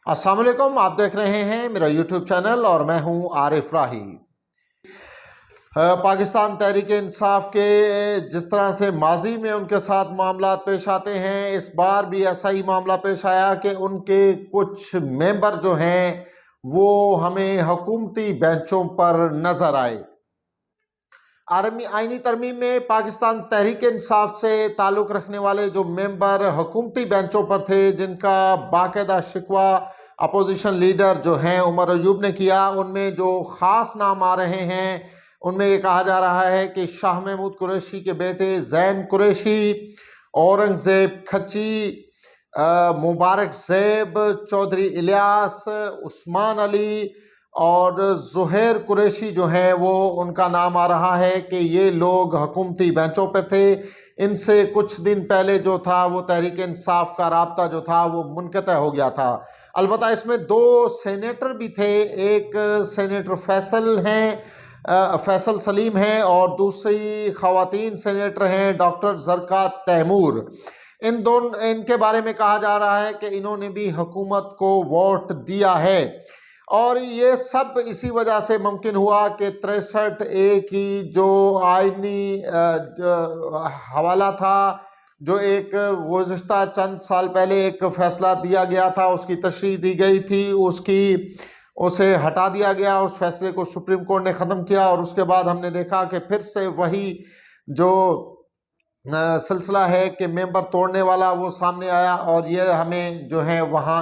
अस्सलाम वालेकुम, आप देख रहे हैं मेरा यूट्यूब चैनल और मैं हूं आरिफ राही। पाकिस्तान तहरीक इंसाफ के जिस तरह से माजी में उनके साथ मामला पेश आते हैं, इस बार भी ऐसा ही मामला पेश आया कि उनके कुछ मेंबर जो हैं वो हमें हुकूमती बेंचों पर नजर आए। आईनी तरमीम में पाकिस्तान तहरीक इंसाफ से ताल्लुक़ रखने वाले जो मेंबर हुकूमती बेंचों पर थे, जिनका बाकायदा शिकवा अपोजिशन लीडर जो हैं उमर अयूब ने किया, उनमें जो ख़ास नाम आ रहे हैं उनमें ये कहा जा रहा है कि शाह महमूद कुरैशी के बेटे जैन कुरैशी, औरंगज़ेब खच्ची, मुबारक ज़ैब, चौधरी इलियास, उस्मान अली और ज़ुहैर कुरैशी जो हैं वो उनका नाम आ रहा है कि ये लोग हुकूमती बेंचों पर थे। इनसे कुछ दिन पहले जो था वो तहरीक इंसाफ का राब्ता जो था वो मुनक़ता हो गया था। अलबत्ता इसमें दो सेनेटर भी थे, एक सेनेटर फैसल सलीम हैं और दूसरी ख़वातीन सेनेटर हैं डॉक्टर ज़रका तैमूर। इनके बारे में कहा जा रहा है कि इन्होंने भी हुकूमत को वोट दिया है और ये सब इसी वजह से मुमकिन हुआ कि 63A की जो आईनी हवाला था, जो एक गुज़िश्ता चंद साल पहले एक फ़ैसला दिया गया था, उसकी तशरीह दी गई थी, उसे हटा दिया गया। उस फैसले को सुप्रीम कोर्ट ने ख़त्म किया और उसके बाद हमने देखा कि फिर से वही जो सिलसिला है कि मेंबर तोड़ने वाला वो सामने आया और ये हमें जो है वहाँ